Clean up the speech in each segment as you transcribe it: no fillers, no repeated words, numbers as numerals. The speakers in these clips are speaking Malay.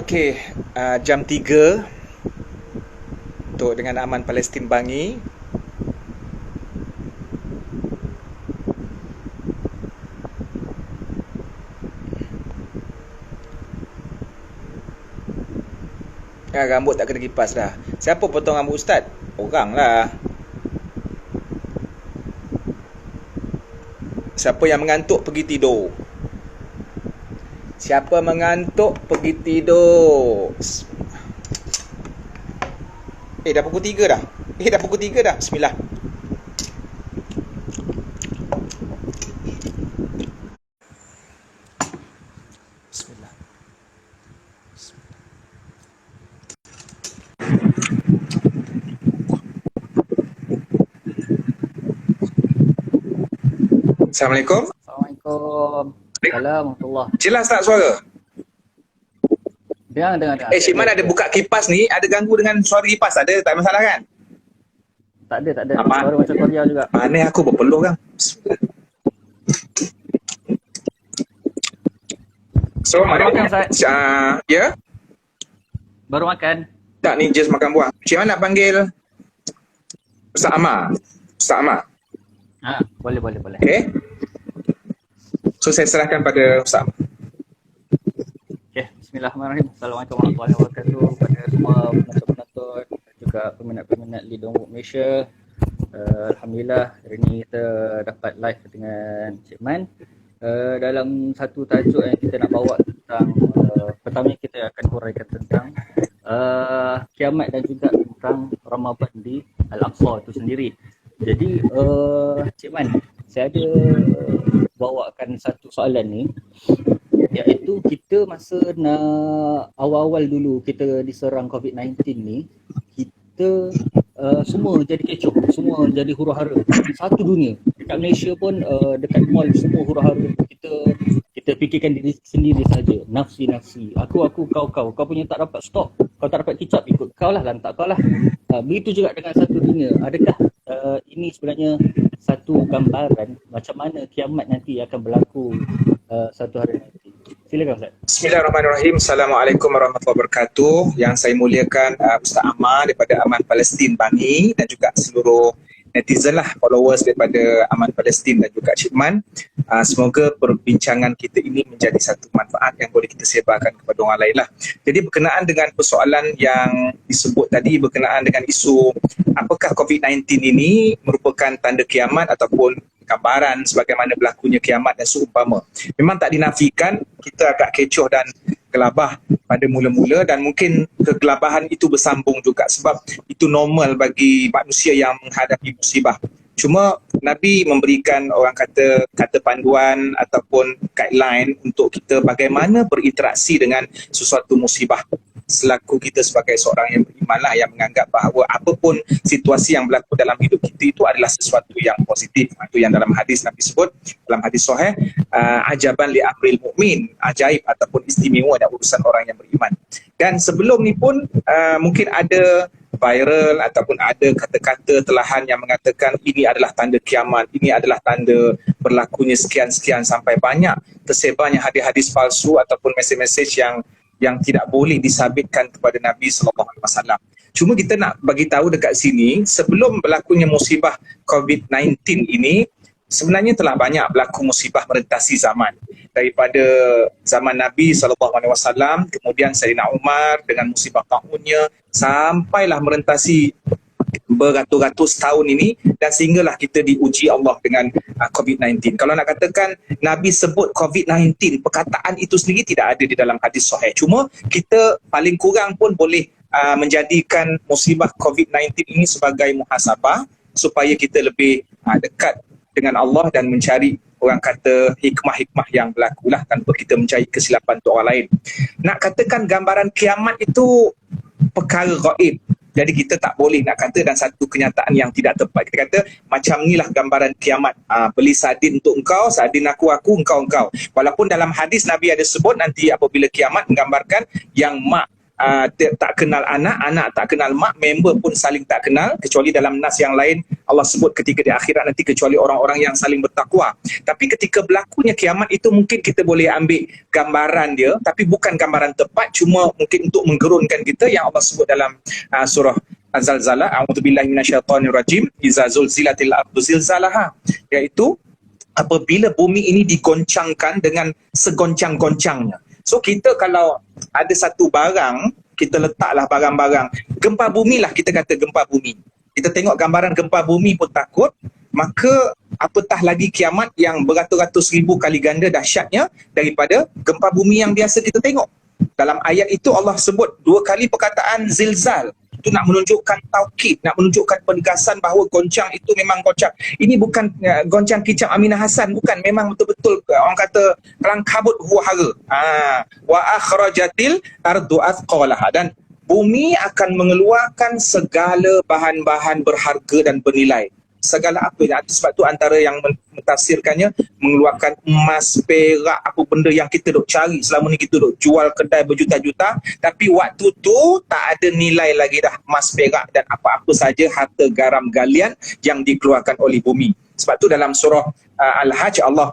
Okey, jam 3 untuk dengan aman Palestin Bangi. Rambut tak kena kipas dah. Siapa potong rambut ustaz? Orang lah. Siapa yang mengantuk pergi tidur. Siapa mengantuk pergi tidur. Dah pukul 3 dah. Dah pukul 3 dah. Bismillah. Bismillah. Assalamualaikum. Assalamualaikum. Assalamualaikum. Jelas tak suara? Dengar. Cik Man ada buka kipas ni, ada ganggu dengan suara kipas, ada? Tak masalah kan? Tak ada. Suara macam Korea juga. Mana aku berpeluh kan? So, Baru makan, Ustaz? Ya? Baru makan. Tak, ni just makan buah. Cik Man nak panggil Ustaz Amar. Ustaz Amar. Boleh. Okay? So, saya serahkan pada Ustaz Amar. Okay, bismillahirrahmanirrahim. Assalamualaikum warahmatullahi wabarakatuh kepada semua penonton-penonton dan juga peminat-peminat Lidong Malaysia. Alhamdulillah hari ni kita dapat live dengan Cik Man dalam satu tajuk yang kita nak bawa tentang pertama kita akan huraikan tentang kiamat dan juga tentang Ramadan di Al-Aqsa itu sendiri. Jadi Cik Man, saya ada bawakan satu soalan ni, iaitu kita masa nak awal-awal dulu kita diserang COVID-19 ni, kita semua jadi kecoh, semua jadi huru-hara. Satu dunia. Dekat Malaysia pun dekat mall semua huru-hara. Kita fikirkan diri sendiri saja. Nafsi. Aku, kau. Kau punya tak dapat stok. Kau tak dapat kicap, ikut kau lah, lantak kau lah. Begitu juga dengan satu dunia. Adakah ini sebenarnya satu gambaran macam mana kiamat nanti akan berlaku satu hari nanti? Silakan Ustaz. Bismillahirrahmanirrahim. Assalamualaikum warahmatullahi wabarakatuh. Yang saya muliakan Ustaz Amar daripada Aman Palestin Bangi dan juga seluruh netizen lah, followers daripada Aman Palestin dan juga Cik Man. Semoga perbincangan kita ini menjadi satu manfaat yang boleh kita sebarkan kepada orang lain lah. Jadi berkenaan dengan persoalan yang disebut tadi berkenaan dengan isu apakah COVID-19 ini merupakan tanda kiamat ataupun gambaran sebagaimana berlakunya kiamat dan seumpama. Memang tak dinafikan kita agak kecoh dan gelabah pada mula-mula dan mungkin kegelabahan itu bersambung juga sebab itu normal bagi manusia yang menghadapi musibah. Cuma Nabi memberikan orang kata panduan ataupun guideline untuk kita bagaimana berinteraksi dengan sesuatu musibah. Selaku kita sebagai seorang yang beriman lah, yang menganggap bahawa apapun situasi yang berlaku dalam hidup kita itu adalah sesuatu yang positif. Itu yang dalam hadis Nabi sebut, dalam hadis sahih, ajaban li amril mu'min, ajaib ataupun istimewa dan urusan orang yang beriman. Dan sebelum ni pun mungkin ada viral ataupun ada kata-kata telahan yang mengatakan ini adalah tanda kiamat, ini adalah tanda berlakunya sekian-sekian, sampai banyak tersebarnya hadis-hadis palsu ataupun mesej-mesej yang tidak boleh disabitkan kepada Nabi SAW. Cuma kita nak bagi tahu dekat sini, sebelum berlakunya musibah COVID-19 ini, sebenarnya telah banyak berlaku musibah merentasi zaman. Daripada zaman Nabi SAW, kemudian Sayyidina Umar dengan musibah taunnya, sampailah merentasi beratus-ratus tahun ini dan sehinggalah kita diuji Allah dengan COVID-19. Kalau nak katakan Nabi sebut COVID-19, perkataan itu sendiri tidak ada di dalam hadis sahih. Cuma kita paling kurang pun boleh menjadikan musibah COVID-19 ini sebagai muhasabah supaya kita lebih dekat dengan Allah dan mencari orang kata hikmah-hikmah yang berlaku lah tanpa kita mencari kesilapan untuk orang lain. Nak katakan gambaran kiamat itu perkara gaib. Jadi kita tak boleh nak kata dan satu kenyataan yang tidak tepat. Kita kata macam inilah gambaran kiamat. Beli sardin untuk engkau, sardin aku, engkau. Walaupun dalam hadis Nabi ada sebut nanti apabila kiamat menggambarkan yang mak tak kenal anak, anak tak kenal mak, member pun saling tak kenal, kecuali dalam nas yang lain Allah sebut ketika di akhirat nanti kecuali orang-orang yang saling bertakwa. Tapi ketika berlakunya kiamat itu mungkin kita boleh ambil gambaran dia, tapi bukan gambaran tepat, cuma mungkin untuk menggerunkan kita yang Allah sebut dalam surah Az-Zalzalah, a'udzubillahi minasyaitonirrajim, iza zulzilatil ardu zilzalaha, iaitu apabila bumi ini digoncangkan dengan segoncang-goncangnya. So kita kalau ada satu barang, kita letaklah barang-barang, gempa bumi lah, kita kata gempa bumi. Kita tengok gambaran gempa bumi pun takut, maka apatah lagi kiamat yang beratus-ratus ribu kali ganda dahsyatnya daripada gempa bumi yang biasa kita tengok. Dalam ayat itu Allah sebut 2 kali perkataan zilzal. Itu nak menunjukkan taukid, nak menunjukkan penegasan bahawa goncang itu memang goncang. Ini bukan goncang kicap Aminah Hassan, bukan, memang betul-betul orang kata kelang kabut huru-hara. Wa akhrajatil ardu athqalaha, dan bumi akan mengeluarkan segala bahan-bahan berharga dan bernilai. Segala apa yang, sebab tu antara yang mentafsirkannya mengeluarkan emas, perak, apa benda yang kita duk cari selama ni, kita duk jual kedai berjuta-juta, tapi waktu tu tak ada nilai lagi dah emas, perak dan apa-apa saja harta garam galian yang dikeluarkan oleh bumi. Sebab tu dalam surah Al-Hajj Allah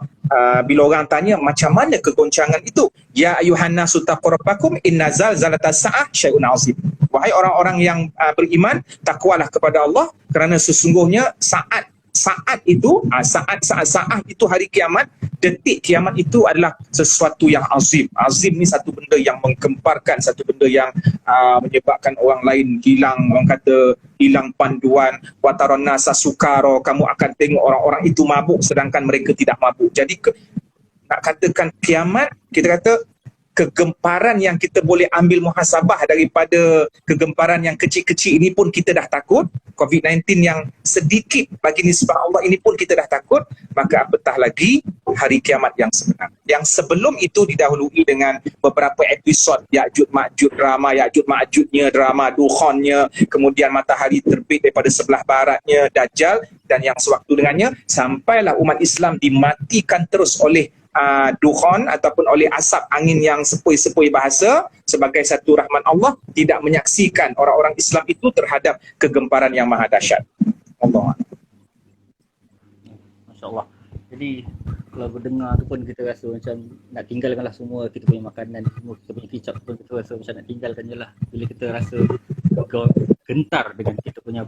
bila orang tanya macam mana kegoncangan itu, ya ayuhan nasu taqu rabbakum inna zalzalatas saah syai'un azim. Wahai orang-orang yang beriman, takwalah kepada Allah kerana sesungguhnya saat itu, saat itu hari kiamat, detik kiamat itu adalah sesuatu yang azim. Azim ni satu benda yang menggemparkan, satu benda yang menyebabkan orang lain hilang, orang kata hilang panduan. Watarana sasukaro, kamu akan tengok orang-orang itu mabuk sedangkan mereka tidak mabuk. Jadi nak katakan kiamat, kita kata kegemparan yang kita boleh ambil muhasabah daripada kegemparan yang kecil-kecil ini pun kita dah takut. COVID-19 yang sedikit bagi nisbah Allah ini pun kita dah takut, maka apatah lagi hari kiamat yang sebenar. Yang sebelum itu didahului dengan beberapa episod Ya'juj Ma'juj drama, Ya'juj Ma'jujnya drama, Dukhannya, kemudian matahari terbit daripada sebelah baratnya, Dajjal, dan yang sewaktu dengannya, sampailah umat Islam dimatikan terus oleh dukhan ataupun oleh asap angin yang sepoi-sepoi bahasa, sebagai satu rahmat Allah tidak menyaksikan orang-orang Islam itu terhadap kegemparan yang maha dahsyat. Allah. Masya-Allah. Jadi kalau berdengar tu pun kita rasa macam nak tinggalkanlah semua kita punya makanan, semua kita punya kicap pun kita rasa macam nak tinggalkan je lah. Bila kita rasa gentar dengan kita punya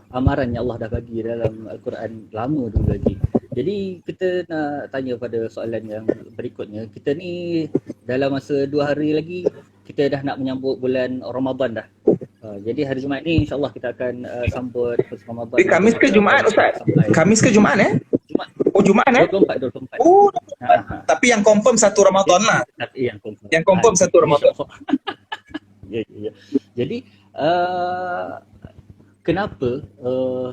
amaran yang Allah dah bagi dalam Al-Quran lama dulu lagi. Jadi kita nak tanya pada soalan yang berikutnya. Kita ni dalam masa 2 hari lagi kita dah nak menyambut bulan Ramadan dah. Jadi hari Jumaat ni insya-Allah kita akan sambut Ramadan. Khamis ke Jumaat Ustaz? Khamis ke Jumaat Jumaat. Oh Jumaat 24. Oh 24. Tapi yang confirm satu Ramadan lah. Yang confirm satu Ramadan. Ya. Jadi kenapa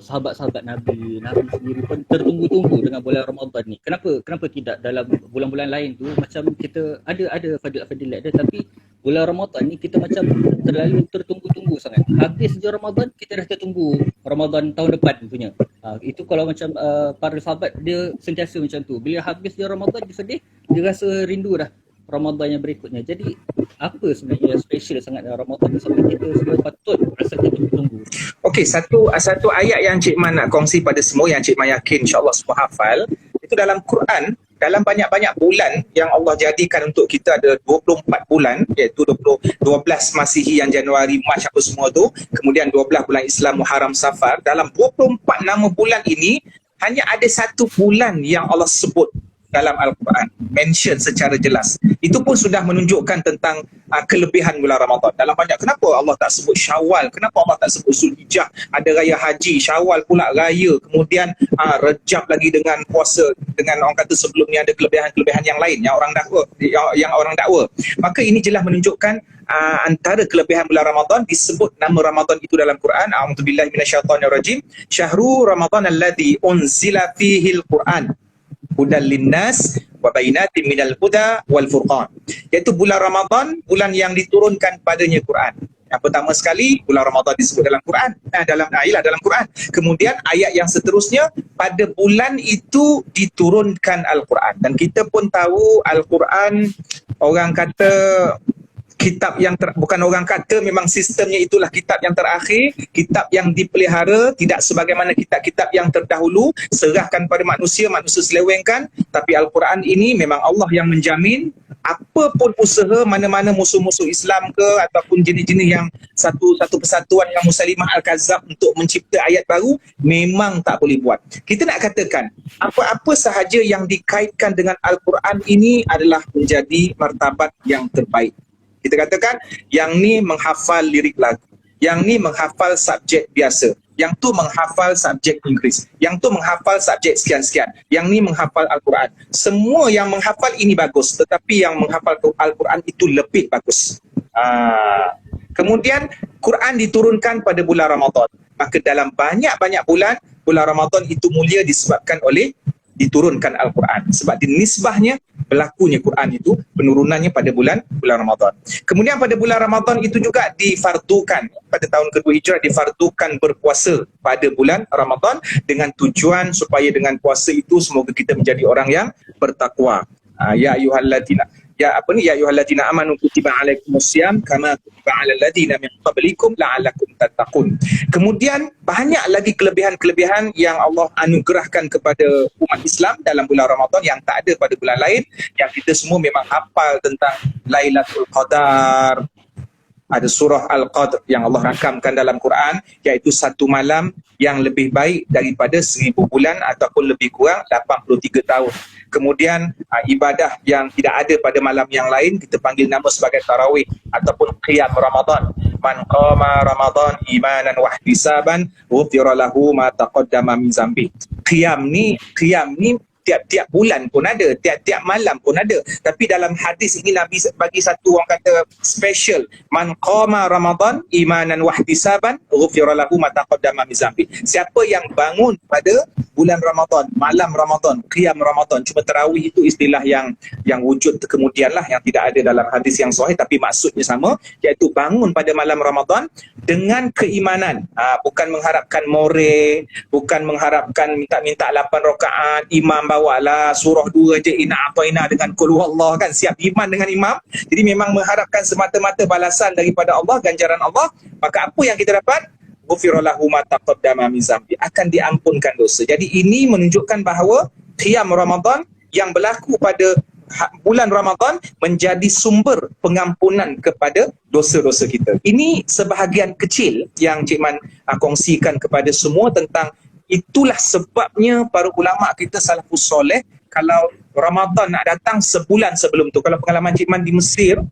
sahabat-sahabat Nabi sendiri pun tertunggu-tunggu dengan bulan Ramadan ni? Kenapa tidak dalam bulan-bulan lain tu macam kita ada fadilat dia, tapi bulan Ramadan ni kita macam terlalu tertunggu-tunggu sangat. Habis je Ramadan kita dah tertunggu Ramadan tahun depan punya. Itu kalau macam para sahabat dia sentiasa macam tu. Bila habis je Ramadan dia sedih, dia rasa rindu dah Ramadan yang berikutnya. Jadi apa sebenarnya yang special sangat dalam Ramadan ni sampai kita semua patut rasa kita tunggu? Okey, satu ayat yang Cik Man nak kongsi pada semua, yang Cik Man yakin insya-Allah semua hafal, itu dalam Quran, dalam banyak-banyak bulan yang Allah jadikan untuk kita, ada 24 bulan, iaitu 12 Masihi yang Januari, Mac apa semua tu, kemudian 12 bulan Islam Muharram Safar. Dalam 24 nama bulan ini hanya ada satu bulan yang Allah sebut dalam Al-Quran, mention secara jelas. Itu pun sudah menunjukkan tentang kelebihan bulan Ramadan. Dalam banyak, kenapa Allah tak sebut Syawal? Kenapa Allah tak sebut Zulhijjah? Ada raya haji, Syawal pula raya, kemudian Rejab lagi dengan puasa, dengan orang kata sebelum ni ada kelebihan-kelebihan yang lain yang orang dakwa. Maka ini jelas menunjukkan antara kelebihan bulan Ramadan, disebut nama Ramadan itu dalam Quran. A'udzubillahi minasyaitonirrajim. Syahrul Ramadan alladzi unzila fihi al-Quran hudal linnas wa bainatin minal huda wal furqan, iaitu bulan Ramadan, bulan yang diturunkan padanya Quran. Yang pertama sekali bulan Ramadan disebut dalam Quran, dalam Quran. Kemudian ayat yang seterusnya, pada bulan itu diturunkan Al-Quran. Dan kita pun tahu Al-Quran, orang kata kitab yang bukan orang kata, memang sistemnya itulah kitab yang terakhir, kitab yang dipelihara, tidak sebagaimana kitab-kitab yang terdahulu serahkan pada manusia, manusia selewengkan. Tapi Al-Quran ini memang Allah yang menjamin. Apapun usaha mana-mana musuh-musuh Islam ke ataupun jenis-jenis yang satu persatuan yang Musailimah Al-Kadzab untuk mencipta ayat baru, memang tak boleh buat. Kita nak katakan apa-apa sahaja yang dikaitkan dengan Al-Quran ini adalah menjadi martabat yang terbaik. Kita katakan yang ni menghafal lirik lagu, yang ni menghafal subjek biasa, yang tu menghafal subjek Inggeris, yang tu menghafal subjek sekian-sekian, yang ni menghafal Al-Quran. Semua yang menghafal ini bagus, tetapi yang menghafal Al-Quran itu lebih bagus. Kemudian Quran diturunkan pada bulan Ramadan. Maka dalam banyak-banyak bulan Ramadan itu mulia disebabkan oleh diturunkan Al-Quran. Sebab dinisbahnya berlakunya Quran itu, penurunannya pada bulan Ramadan. Kemudian pada bulan Ramadan itu juga difardukan, pada tahun kedua Hijrah difardukan berpuasa pada bulan Ramadan dengan tujuan supaya dengan puasa itu semoga kita menjadi orang yang bertakwa. Ya ayyuhalladzina amanu kutiba alaikumusiyam kama kutiba alal ladzina min qablikum la'allakum tattaqun. Kemudian banyak lagi kelebihan-kelebihan yang Allah anugerahkan kepada umat Islam dalam bulan Ramadan yang tak ada pada bulan lain, yang kita semua memang hafal tentang Lailatul Qadar. Ada surah Al-Qadr yang Allah rakamkan dalam Quran, iaitu satu malam yang lebih baik daripada 1000 bulan ataupun lebih kurang 83 tahun. Kemudian ibadah yang tidak ada pada malam yang lain kita panggil nama sebagai tarawih ataupun qiyam Ramadan. Man qama Ramadan imanan wa ihtisaban ghufira lahu ma taqaddama min zambi. Qiyam ni tiap-tiap bulan pun ada, tiap-tiap malam pun ada. Tapi dalam hadis ini Nabi bagi satu, orang kata, special. Man qama Ramadan imanan wa ihtisaban ghufira lahu ma taqaddama min zambi. Siapa yang bangun pada bulan Ramadan, malam Ramadan, qiyam Ramadan. Cuma tarawih itu istilah yang wujud kemudian lah, yang tidak ada dalam hadis yang sahih, tapi maksudnya sama, iaitu bangun pada malam Ramadan dengan keimanan. Bukan mengharapkan more, bukan mengharapkan minta 8 rakaat, imam bawalah surah 2 je, inna a'taina dengan qul huwallah, kan, siap iman dengan imam. Jadi memang mengharapkan semata-mata balasan daripada Allah, ganjaran Allah. Maka apa yang kita dapat? Ghufira lahu ma taqaddama min zambi, akan diampunkan dosa. Jadi ini menunjukkan bahawa qiyam Ramadan yang berlaku pada bulan Ramadan menjadi sumber pengampunan kepada dosa-dosa kita. Ini sebahagian kecil yang Cik Man kongsikan kepada semua tentang itulah sebabnya para ulama kita salafus soleh, kalau Ramadan nak datang sebulan sebelum tu, kalau pengalaman Cik Man di Mesir,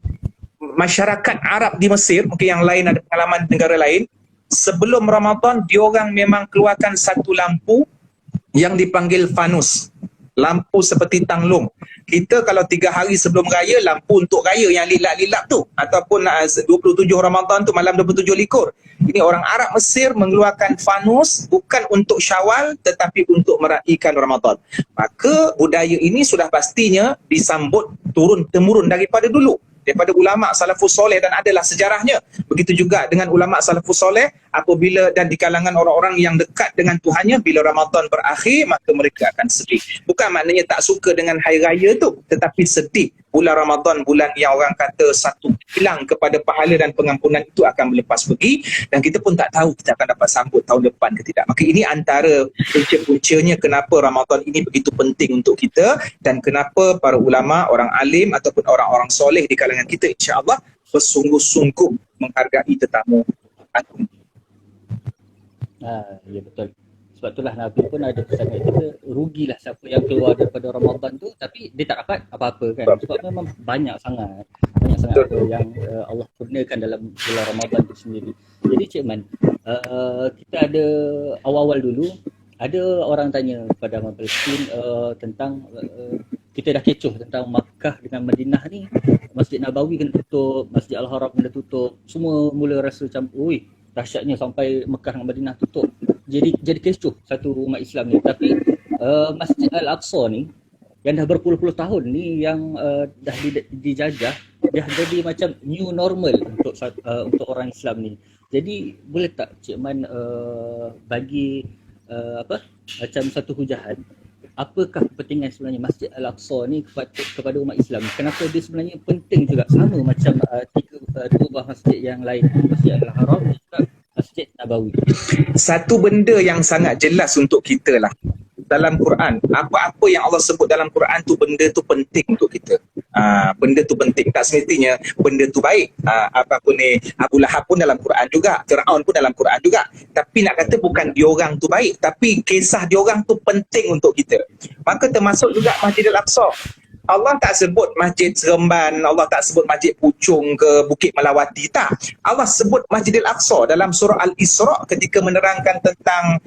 masyarakat Arab di Mesir, mungkin yang lain ada pengalaman di negara lain, sebelum Ramadan diorang memang keluarkan satu lampu yang dipanggil fanus, lampu seperti tanglung. Kita kalau 3 hari sebelum raya, lampu untuk raya yang lilap-lilap tu, ataupun 27 Ramadan tu, malam 27 likur. Ini orang Arab Mesir mengeluarkan fanus bukan untuk Syawal tetapi untuk meraihkan Ramadan. Maka budaya ini sudah pastinya disambut turun-temurun daripada dulu, daripada ulama salafus soleh, dan adalah sejarahnya. Begitu juga dengan ulama salafus soleh, apabila dan di kalangan orang-orang yang dekat dengan Tuhannya, bila Ramadan berakhir maka mereka akan sedih. Bukan maknanya tak suka dengan hari raya tu, tetapi sedih bulan Ramadan, bulan yang orang kata satu hilang kepada pahala dan pengampunan itu akan melepas pergi, dan kita pun tak tahu kita akan dapat sambut tahun depan ke tidak. Maka ini antara punca-puncanya kenapa Ramadan ini begitu penting untuk kita, dan kenapa para ulama, orang alim ataupun orang-orang soleh di kalangan kita insya-Allah bersungguh-sungguh menghargai tetamu agung. Ya betul. Sebab itulah Nabi pun ada pesan kat kita, rugilah siapa yang keluar daripada Ramadan tu tapi dia tak dapat apa-apa, kan. Sebab memang banyak sangat apa yang Allah kurniakan dalam bulan Ramadan tu sendiri. Jadi Cik Man, kita ada awal-awal dulu ada orang tanya kepada Aman Palestin tentang kita dah kecoh tentang Makkah dengan Madinah ni, Masjid Nabawi kena tutup, Masjid Al-Haram kena tutup. Semua mula rasa macam, oi, dahsyatnya sampai Mekah dengan Madinah tutup. Jadi kecoh satu umat Islam ni. Tapi Masjid Al-Aqsa ni yang dah berpuluh-puluh tahun ni, yang dah dijajah, dah jadi macam new normal untuk orang Islam ni. Jadi boleh tak Cik Man bagi macam satu hujahan apakah kepentingan sebenarnya Masjid Al-Aqsa ni kepada umat Islam? Kenapa dia sebenarnya penting juga, sama macam dua buah masjid yang lain, Masjid Al-Haram dan juga Masjid Nabawi? Satu benda yang sangat jelas untuk kita lah dalam Quran, apa-apa yang Allah sebut dalam Quran tu, benda tu penting untuk kita. Benda tu penting, tak semestinya benda tu baik. Apa pun ni, Abu Lahab pun dalam Quran juga, Firaun pun dalam Quran juga. Tapi nak kata bukan diorang tu baik, tapi kisah diorang tu penting untuk kita. Maka termasuk juga Masjid Al-Aqsa. Allah tak sebut Masjid Seremban, Allah tak sebut Masjid Puchong ke Bukit Melawati, tak. Allah sebut Masjid Al-Aqsa dalam surah Al-Isra ketika menerangkan tentang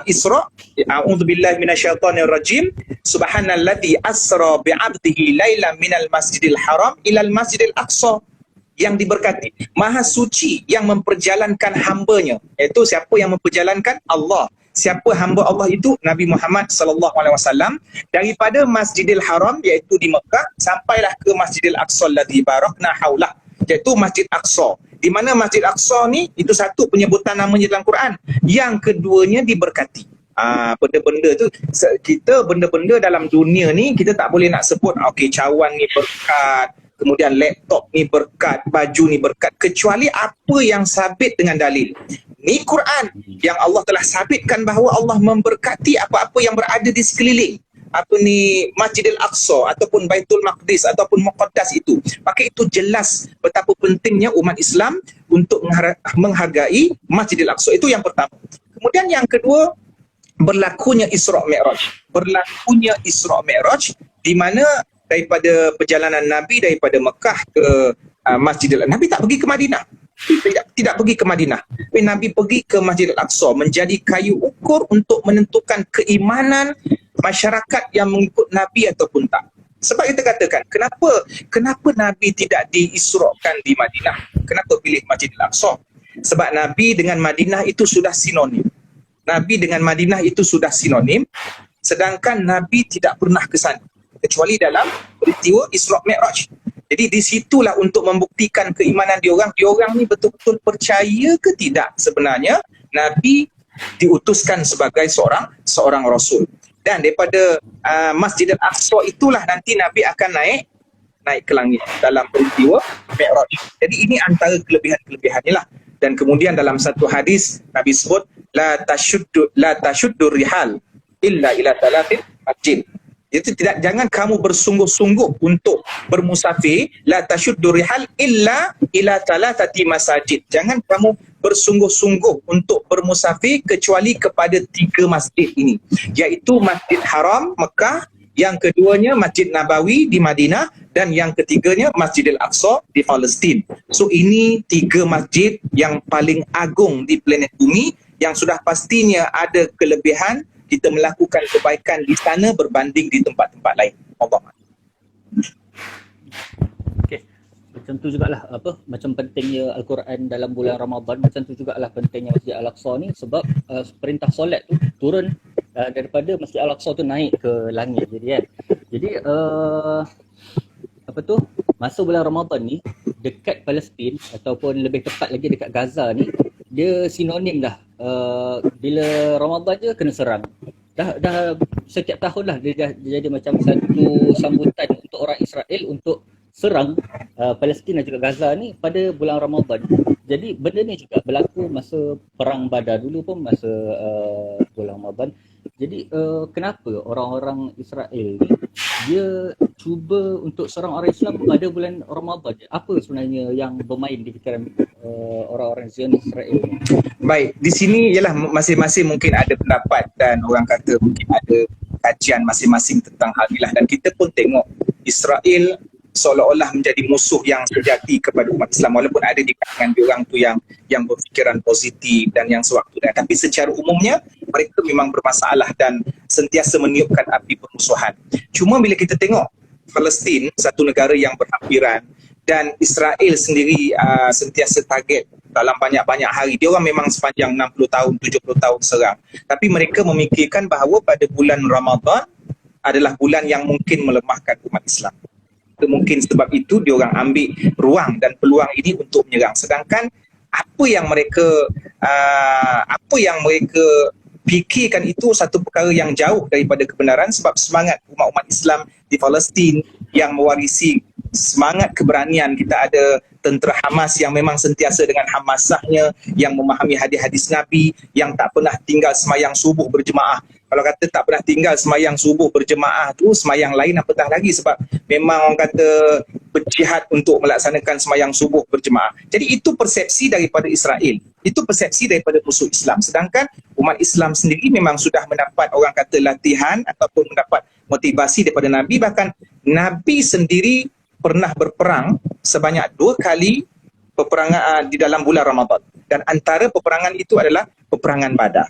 Isra. A'udzubillahi minasyaitonirrajim. Subhanalladzi asra bi'abdihi lailan minal masjidil haram ilal masjidil aqsa. Yang diberkati, Maha Suci yang memperjalankan hambanya. Iaitu siapa yang memperjalankan? Allah. Siapa hamba Allah itu? Nabi Muhammad SAW, daripada Masjidil Haram iaitu di Mekah sampailah ke Masjidil Aqsa alladzi barakna haulah, iaitu Masjid Aqsa. Di mana Masjid Aqsa ni, itu satu penyebutan namanya dalam Quran. Yang keduanya diberkati. Benda-benda tu, kita benda-benda dalam dunia ni kita tak boleh nak sebut okey cawan ni berkat, kemudian laptop ni berkat, baju ni berkat, kecuali apa yang sabit dengan dalil. Ni Quran yang Allah telah sabitkan bahawa Allah memberkati apa-apa yang berada di sekeliling Masjidil Aqsa ataupun Baitul Maqdis ataupun Muqaddas itu. Maka itu jelas betapa pentingnya umat Islam untuk menghargai Masjidil Aqsa. Itu yang pertama. Kemudian yang kedua, berlakunya Isra Mi'raj. Berlakunya Isra Mi'raj di mana daripada perjalanan Nabi daripada Mekah ke Masjidil Aqsa. Nabi tak pergi ke Madinah. Tidak pergi ke Madinah. Tapi Nabi pergi ke Masjid Al-Aqsa menjadi kayu ukur untuk menentukan keimanan masyarakat yang mengikut Nabi ataupun tak. Sebab kita katakan, kenapa Nabi tidak diisrakan di Madinah? Kenapa pilih Masjid Al-Aqsa? Sebab Nabi dengan Madinah itu sudah sinonim. Nabi dengan Madinah itu sudah sinonim, sedangkan Nabi tidak pernah ke sana kecuali dalam peristiwa Isra Mi'raj. Jadi di situlah untuk membuktikan keimanan diorang ni betul-betul percaya ke tidak sebenarnya Nabi diutuskan sebagai seorang rasul. Dan daripada Masjid Al-Aqsa itulah nanti Nabi akan naik ke langit dalam peristiwa Mi'raj. Jadi ini antara kelebihan-kelebihannya lah. Dan kemudian dalam satu hadis Nabi sebut la tashuddu rihal illa ila talatin masjid. Itu jangan kamu bersungguh-sungguh untuk bermusafir, la tashuddu rihal illa ila talatati masajid. Jangan kamu bersungguh-sungguh untuk bermusafir kecuali kepada 3 masjid ini, iaitu Masjid Haram Mekah, yang keduanya Masjid Nabawi di Madinah, dan yang ketiganya Masjidil Aqsa di Palestin. So ini 3 masjid yang paling agung di planet bumi, yang sudah pastinya ada kelebihan kita melakukan kebaikan di sana berbanding di tempat-tempat lain. Allah. Okey. Macam tu jugalah macam pentingnya Al-Quran dalam bulan Ramadan, macam tu jugalah pentingnya Masjid Al-Aqsa ni, sebab perintah solat tu turun daripada Masjid Al-Aqsa tu naik ke langit. Jadi masa bulan Ramadan ni dekat Palestin ataupun lebih tepat lagi dekat Gaza ni, dia sinonim dah. Bila Ramadan je kena serang. Dah setiap tahun lah dia jadi macam satu sambutan untuk orang Israel untuk serang Palestin dan juga Gaza ni pada bulan Ramadan. Jadi benda ni juga berlaku masa perang Badar dulu pun masa bulan Ramadan. Jadi kenapa orang-orang Israel ni dia cuba untuk serang orang Islam pada bulan Ramadan? Apa sebenarnya yang bermain di fikiran orang-orang Zionis Israel ni? Baik, di sini ialah masing-masing mungkin ada pendapat dan orang kata mungkin ada kajian masing-masing tentang hal inilah, dan kita pun tengok Israel seolah-olah menjadi musuh yang sejati kepada umat Islam, walaupun ada di kalangan diorang tu yang berfikiran positif dan yang sewaktu, tapi secara umumnya mereka memang bermasalah dan sentiasa meniupkan api permusuhan. Cuma bila kita tengok Palestin, satu negara yang berhampiran, dan Israel sendiri sentiasa target dalam banyak-banyak hari. Dia orang memang sepanjang 60 tahun, 70 tahun serang. Tapi mereka memikirkan bahawa pada bulan Ramadan adalah bulan yang mungkin melemahkan umat Islam. Mungkin sebab itu dia orang ambil ruang dan peluang ini untuk menyerang. Sedangkan apa yang mereka fikirkan itu satu perkara yang jauh daripada kebenaran, sebab semangat umat-umat Islam di Palestin yang mewarisi semangat keberanian. Kita ada tentera Hamas yang memang sentiasa dengan hamasahnya, yang memahami hadis-hadis Nabi, yang tak pernah tinggal semayang subuh berjemaah. Kalau kata tak pernah tinggal semayang subuh berjemaah tu, semayang lain apatah lagi, sebab memang orang kata berjihad untuk melaksanakan semayang subuh berjemaah. Jadi itu persepsi daripada Israel, itu persepsi daripada musuh Islam. Sedangkan umat Islam sendiri memang sudah mendapat orang kata latihan ataupun mendapat motivasi daripada Nabi. Bahkan Nabi sendiri pernah berperang sebanyak 2 kali peperangan di dalam bulan Ramadan, dan antara peperangan itu adalah peperangan Badar.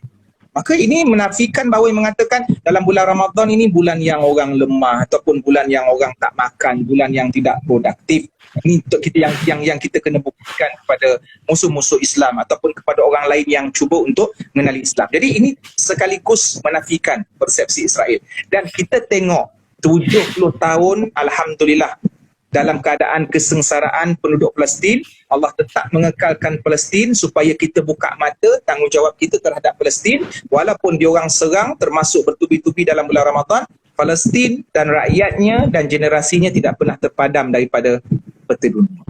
Maka ini menafikan bahawa yang mengatakan dalam bulan Ramadan ini bulan yang orang lemah ataupun bulan yang orang tak makan, bulan yang tidak produktif. Ini untuk kita yang kita kena buktikan kepada musuh-musuh Islam ataupun kepada orang lain yang cuba untuk mengenali Islam. Jadi ini sekaligus menafikan persepsi Israel. Dan kita tengok 70 tahun alhamdulillah dalam keadaan kesengsaraan penduduk Palestin, Allah tetap mengekalkan Palestin supaya kita buka mata tanggungjawab kita terhadap Palestin. Walaupun diorang serang termasuk bertubi-tubi dalam bulan Ramadan, Palestin dan rakyatnya dan generasinya tidak pernah terpadam daripada peta dunia.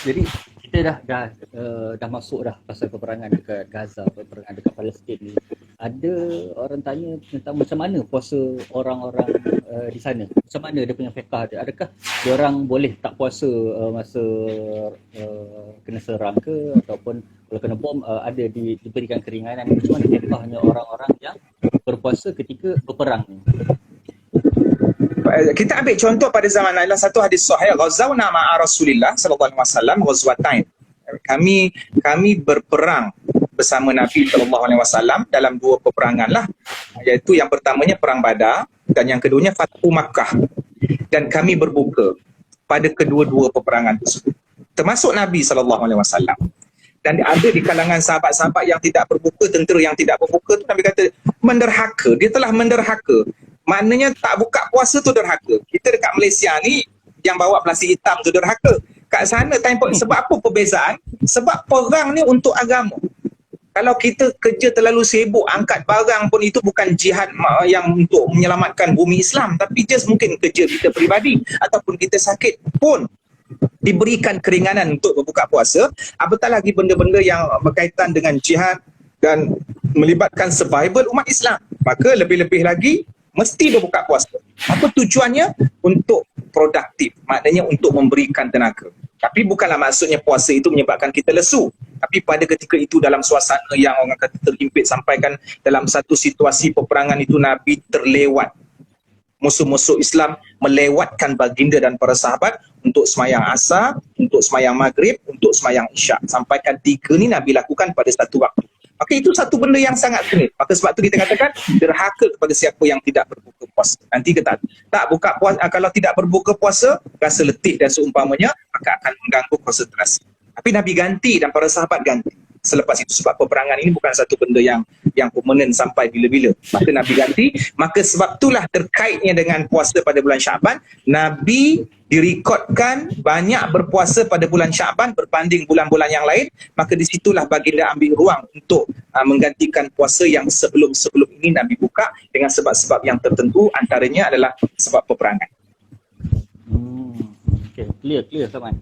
Jadi kita dah masuk dah pasal peperangan dekat Gaza, peperangan dekat Palestin ni. Ada orang tanya tentang macam mana puasa orang-orang di sana. Macam mana dia punya fiqah dia? Adakah diorang boleh tak puasa masa kena serang ke, ataupun kalau kena bom ada diberikan keringanan? Macam mana fiqahnya orang-orang yang berpuasa ketika berperang ni? Kita ambil contoh pada zaman adalah satu hadis sahih, ghazawna ma'a Rasulillah sallallahu alaihi wasallam ghazwatain. Kami berperang bersama Nabi sallallahu alaihi wasallam dalam 2 peperangan lah, iaitu yang pertamanya perang Badar dan yang keduanya Fathu Makkah. Dan kami berbuka pada kedua-dua peperangan tersebut, termasuk Nabi sallallahu alaihi wasallam. Dan ada di kalangan sahabat-sahabat yang tidak berbuka, tentera yang tidak berbuka tu Nabi kata menderhaka, dia telah menderhaka. Maknanya tak buka puasa tu derhaka. Kita dekat Malaysia ni yang bawa plastik hitam tu derhaka. Kat sana sebab apa perbezaan? Sebab perang ni untuk agama. Kalau kita kerja terlalu sibuk angkat barang pun, itu bukan jihad yang untuk menyelamatkan bumi Islam, tapi just mungkin kerja kita peribadi ataupun kita sakit pun diberikan keringanan untuk berbuka puasa. Apatah lagi benda-benda yang berkaitan dengan jihad dan melibatkan survival umat Islam, maka lebih-lebih lagi mesti berbuka puasa. Apa tujuannya? Untuk produktif, maknanya untuk memberikan tenaga. Tapi bukanlah maksudnya puasa itu menyebabkan kita lesu. Tapi pada ketika itu dalam suasana yang orang kata terhimpit, sampaikan dalam satu situasi peperangan itu Nabi terlewat. Musuh-musuh Islam melewatkan baginda dan para sahabat untuk semayang asar, untuk semayang maghrib, untuk semayang isyak. Sampaikan 3 ni Nabi lakukan pada satu waktu. Maka itu satu benda yang sangat genit. Maka sebab tu kita katakan derhaka kepada siapa yang tidak berbuka puasa. Nanti kita tak buka puasa, kalau tidak berbuka puasa, rasa letih dan seumpamanya, maka akan mengganggu konsentrasi. Tapi Nabi ganti dan para sahabat ganti selepas itu, sebab peperangan ini bukan satu benda yang permanen sampai bila-bila. Maka Nabi ganti. Maka sebab itulah terkaitnya dengan puasa pada bulan Syaban, Nabi direkodkan banyak berpuasa pada bulan Syaban berbanding bulan-bulan yang lain. Maka di situlah baginda ambil ruang untuk menggantikan puasa yang sebelum-sebelum ini Nabi buka dengan sebab-sebab yang tertentu, antaranya adalah sebab peperangan. Okay, clear Saman.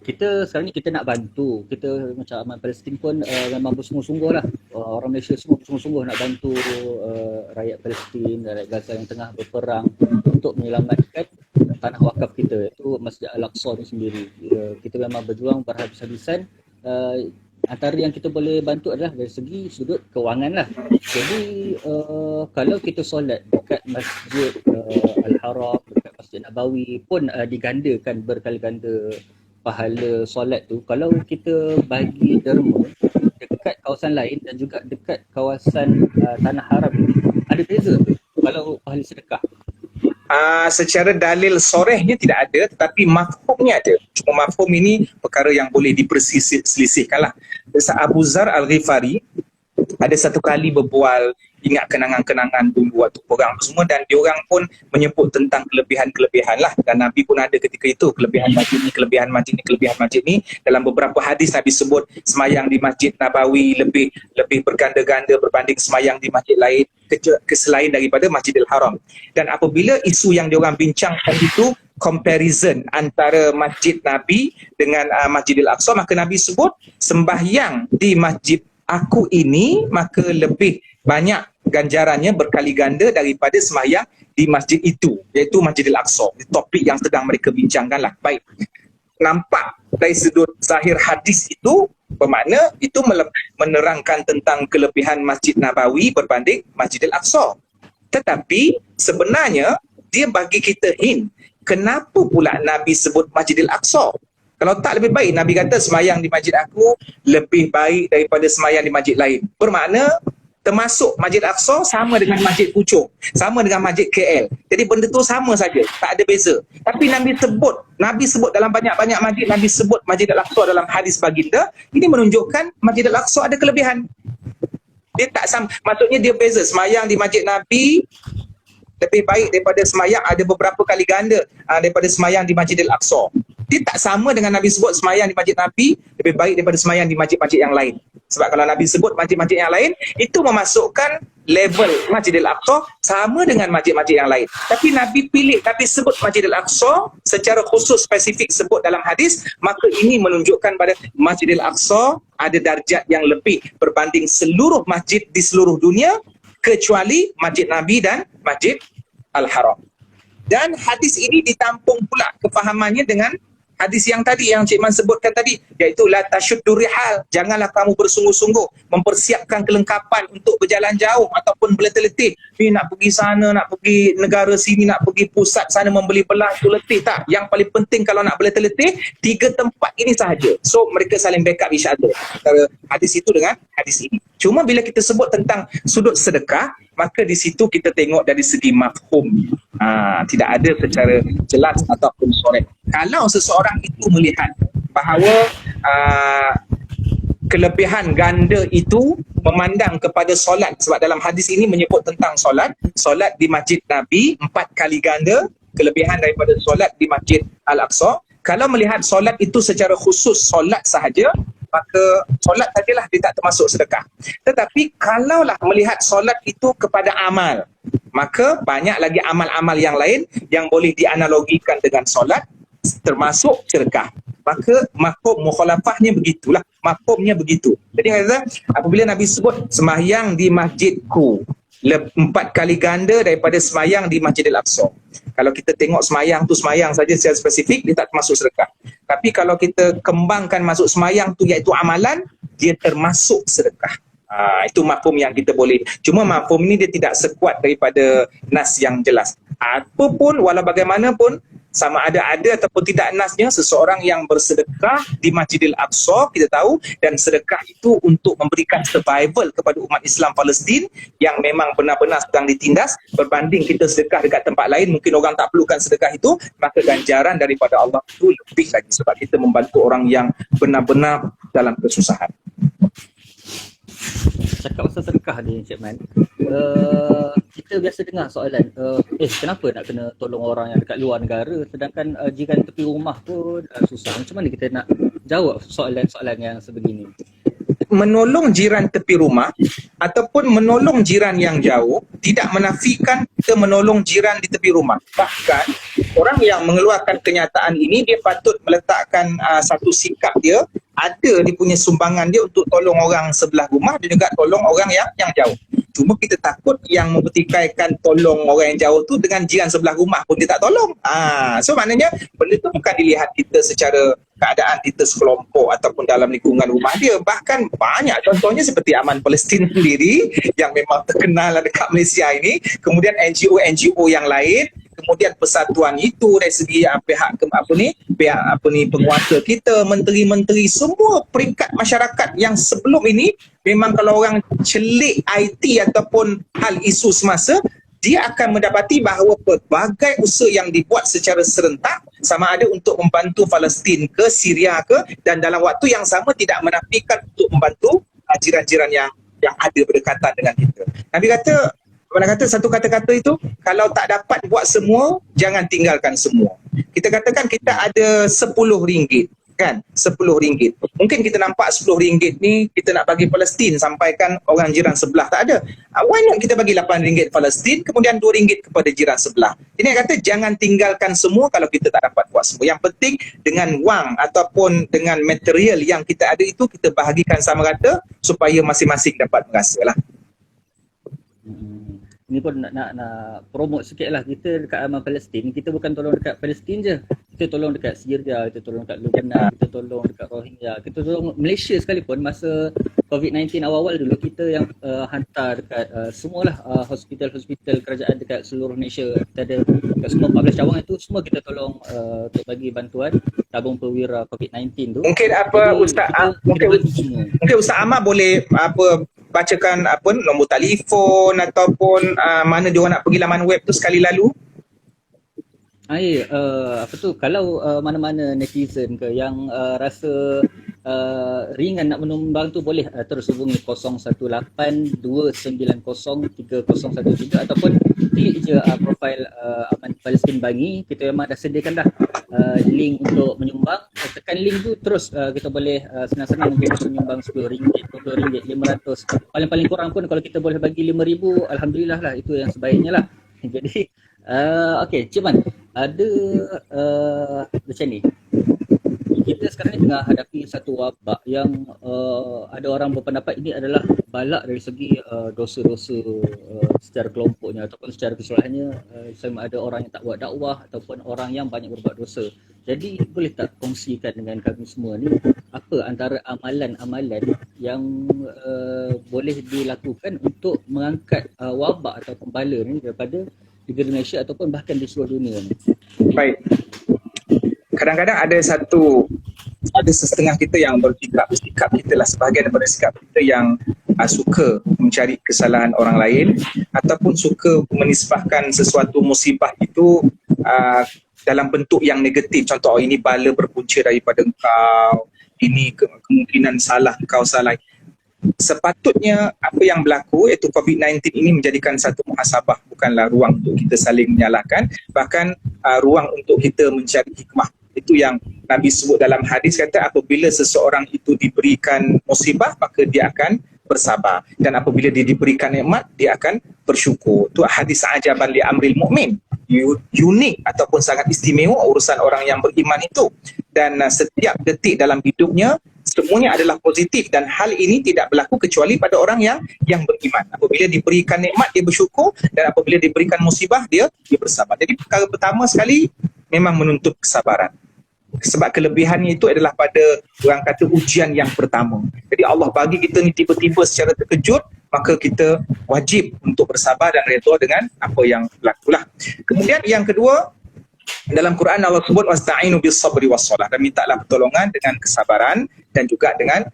Kita sekarang ni kita nak bantu, kita macam Aman Palestin pun memang bersungguh-sungguh lah, orang Malaysia semua bersungguh-sungguh nak bantu rakyat Palestin, rakyat Gaza yang tengah berperang untuk menyelamatkan tanah wakaf kita, iaitu Masjid Al-Aqsa ni sendiri. Kita memang berjuang berhabis-habisan. Antara yang kita boleh bantu adalah dari segi sudut kewangan lah. Jadi kalau kita solat dekat Masjid Al-Haram, dekat Masjid Nabawi pun digandakan berkali-ganda pahala solat tu. Kalau kita bagi derma dekat kawasan lain dan juga dekat kawasan tanah haram ini, ada beza tu kalau pahala sedekah? Secara dalil sorehnya tidak ada, tetapi mafhumnya ada. Cuma mafhum ini perkara yang boleh diperselisihkan lah. Abu Zar Al-Ghifari ada satu kali berbual ingat kenangan-kenangan dulu waktu perang semua, dan diorang pun menyebut tentang kelebihan-kelebihan lah, dan Nabi pun ada ketika itu kelebihan masjid ni, kelebihan masjid ni, kelebihan masjid ni. Dalam beberapa hadis Nabi sebut semayang di Masjid Nabawi lebih berganda-ganda berbanding semayang di masjid lain selain daripada Masjidil Haram. Dan apabila isu yang diorang bincangkan itu comparison antara Masjid Nabi dengan Masjidil Aqsa, maka Nabi sebut sembahyang di masjid aku ini maka lebih banyak ganjarannya berkali ganda daripada sembahyang di masjid itu, iaitu Masjidil Aqsa. Topik yang sedang mereka bincangkan lah. Baik, nampak dari sudut zahir hadis itu bermakna itu menerangkan tentang kelebihan Masjid Nabawi berbanding Masjidil Aqsa. Tetapi sebenarnya dia bagi kita hint, kenapa pula Nabi sebut Masjidil Aqsa? Kalau tak lebih baik Nabi kata semayang di masjid aku lebih baik daripada semayang di masjid lain. Bermakna termasuk Masjid Aqsa sama dengan Masjid Puchong, sama dengan Masjid KL. Jadi benda tu sama saja, tak ada beza. Tapi Nabi sebut dalam banyak-banyak masjid, Nabi sebut Masjid Al-Aqsa dalam hadis baginda. Ini menunjukkan Masjid Al-Aqsa ada kelebihan. Dia tak sama, maksudnya dia beza. Semayang di Masjid Nabi lebih baik daripada semayang, ada beberapa kali ganda daripada semayang di Masjidil Aqsa. Dia tak sama dengan Nabi sebut semayang di Masjid Nabi lebih baik daripada semayang di masjid-masjid yang lain. Sebab kalau Nabi sebut masjid-masjid yang lain, itu memasukkan level Masjidil Aqsa sama dengan masjid-masjid yang lain. Tapi Nabi sebut Masjidil Aqsa secara khusus spesifik sebut dalam hadis, maka ini menunjukkan pada Masjidil Aqsa ada darjat yang lebih berbanding seluruh masjid di seluruh dunia, kecuali Masjid Nabi dan Masjid Al-Haram. Dan hadis ini ditampung pula kefahamannya dengan hadis yang tadi yang Cik Man sebutkan tadi, iaitu la tasyuddu rihal, janganlah kamu bersungguh-sungguh mempersiapkan kelengkapan untuk berjalan jauh ataupun berletih-letih. Ni nak pergi sana, nak pergi negara sini, nak pergi pusat sana membeli belah, tu letih. Tak, yang paling penting kalau nak berletih-letih 3 tempat ini sahaja. So mereka saling backup each other antara hadis itu dengan hadis ini. Cuma bila kita sebut tentang sudut sedekah, maka di situ kita tengok dari segi mafhum. Tidak ada secara jelas ataupun sorek. Kalau seseorang itu melihat bahawa kelebihan ganda itu memandang kepada solat, sebab dalam hadis ini menyebut tentang solat di Masjid Nabi 4 kali ganda kelebihan daripada solat di Masjid Al-Aqsa. Kalau melihat solat itu secara khusus solat sahaja, maka solat sajalah, dia tak termasuk sedekah. Tetapi kalaulah melihat solat itu kepada amal, maka banyak lagi amal-amal yang lain yang boleh dianalogikan dengan solat, termasuk sedekah. Maka mafhum mukhalafahnya begitulah, mafhumnya begitu. Jadi kata apabila Nabi sebut sembahyang di masjidku 4 kali ganda daripada semayang di Masjidil Aqsa. Kalau kita tengok semayang tu semayang saja secara spesifik, dia tak termasuk sedekah. Tapi kalau kita kembangkan masuk semayang tu iaitu amalan, dia termasuk sedekah. Itu mafhum yang kita boleh. Cuma mafhum ni dia tidak sekuat daripada nas yang jelas. Apapun, walau bagaimanapun, sama ada ataupun tidak nasnya, seseorang yang bersedekah di Masjidil Aqsa, kita tahu, dan sedekah itu untuk memberikan survival kepada umat Islam Palestin yang memang benar-benar sedang ditindas, berbanding kita sedekah dekat tempat lain, mungkin orang tak perlukan sedekah itu, maka ganjaran daripada Allah itu lebih lagi, sebab kita membantu orang yang benar-benar dalam kesusahan. Cakap pasal sedekah ni Encik Man, kita biasa dengar soalan, kenapa nak kena tolong orang yang dekat luar negara sedangkan jiran tepi rumah pun susah. Macam mana kita nak jawab soalan-soalan yang sebegini? Menolong jiran tepi rumah ataupun menolong jiran yang jauh tidak menafikan kita menolong jiran di tepi rumah. Bahkan orang yang mengeluarkan kenyataan ini, dia patut meletakkan satu sikap dia, ada dia punya sumbangan dia untuk tolong orang sebelah rumah dan juga tolong orang yang jauh. Cuma kita takut yang mempertikaikan tolong orang yang jauh tu dengan jiran sebelah rumah pun dia tak tolong. So maknanya benda tu bukan dilihat kita secara keadaan kita sekelompok ataupun dalam lingkungan rumah dia. Bahkan banyak contohnya seperti Aman Palestin sendiri yang memang terkenal dekat Malaysia ini, kemudian NGO yang lain, kemudian persatuan itu dari segi pihak penguasa kita, menteri-menteri, semua peringkat masyarakat yang sebelum ini memang kalau orang celik IT ataupun hal isu semasa, dia akan mendapati bahawa pelbagai usaha yang dibuat secara serentak, sama ada untuk membantu Palestin ke Syria ke, dan dalam waktu yang sama tidak menafikan untuk membantu jiran-jiran yang ada berdekatan dengan kita. Nabi kata, mana kata satu kata-kata itu, kalau tak dapat buat semua, jangan tinggalkan semua. Kita katakan kita ada RM10, kan? RM10. Mungkin kita nampak RM10 ni kita nak bagi Palestin, sampaikan orang jiran sebelah, tak ada. Why not kita bagi RM8 Palestin, kemudian RM2 kepada jiran sebelah. Jadi dia kata jangan tinggalkan semua kalau kita tak dapat buat semua. Yang penting dengan wang ataupun dengan material yang kita ada itu, kita bahagikan sama rata supaya masing-masing dapat merasa lah. Ini pun nak promote sikit lah. Kita dekat aman Palestin, kita bukan tolong dekat Palestin je, kita tolong dekat Syria, kita tolong dekat Lebanon, kita tolong dekat Rohingya, kita tolong Malaysia sekalipun. Masa COVID-19 awal-awal dulu, kita yang hantar dekat semualah hospital-hospital kerajaan dekat seluruh Malaysia. Kita ada dekat semua 14 cawang itu, semua kita tolong untuk bagi bantuan tabung perwira COVID-19 tu. Mungkin apa mungkin Ustaz Ahmad boleh bacakan nombor telefon ataupun mana dia orang nak pergi laman web tu sekali lalu. Kalau mana-mana netizen ke yang rasa ringan nak menyumbang tu, boleh terus hubungi 018-290-3013 ataupun klik je profil Aman Palestin Bangi. Kita memang dah sediakan dah link untuk menyumbang. Tekan link tu terus kita boleh senang-senang mungkin menyumbang RM10, RM20, RM500. Paling-paling kurang pun kalau kita boleh bagi RM5,000, alhamdulillah lah, itu yang sebaiknya lah. Jadi okey, Cik Man, ada macam ni. Kita sekarang ni tengah hadapi satu wabak yang ada orang berpendapat ini adalah balak dari segi dosa-dosa secara kelompoknya ataupun secara keseluruhannya. Sama ada orang yang tak buat dakwah ataupun orang yang banyak berbuat dosa. Jadi boleh tak kongsikan dengan kami semua ni, apa antara amalan-amalan yang boleh dilakukan untuk mengangkat wabak ataupun bala ni daripada negara Malaysia ataupun bahkan di seluruh dunia ni? Baik. Kadang-kadang ada setengah kita yang bersikap kita lah, sebahagian daripada sikap kita yang suka mencari kesalahan orang lain ataupun suka menisbahkan sesuatu musibah itu dalam bentuk yang negatif. Contoh, ini bala berpunca daripada engkau, ini kemungkinan salah engkau salah. Sepatutnya apa yang berlaku iaitu COVID-19 ini menjadikan satu muhasabah, bukanlah ruang untuk kita saling menyalahkan, bahkan ruang untuk kita mencari hikmah. Itu yang Nabi sebut dalam hadis, kata apabila seseorang itu diberikan musibah maka dia akan bersabar, dan apabila dia diberikan nikmat dia akan bersyukur. Itu hadis ajaban li amril mukmin, unik ataupun sangat istimewa urusan orang yang beriman itu. Dan setiap detik dalam hidupnya semuanya adalah positif, dan hal ini tidak berlaku kecuali pada orang yang beriman. Apabila diberikan nikmat dia bersyukur, dan apabila diberikan musibah dia bersabar. Jadi perkara pertama sekali memang menuntut kesabaran. Sebab kelebihannya itu adalah pada orang kata ujian yang pertama. Jadi Allah bagi kita ni tiba-tiba secara terkejut, maka kita wajib untuk bersabar dan redha dengan apa yang berlaku lah. Kemudian yang kedua, dalam Quran Allah sebut wasta'inu bis sabri was salah, dan mintalah pertolongan dengan kesabaran dan juga dengan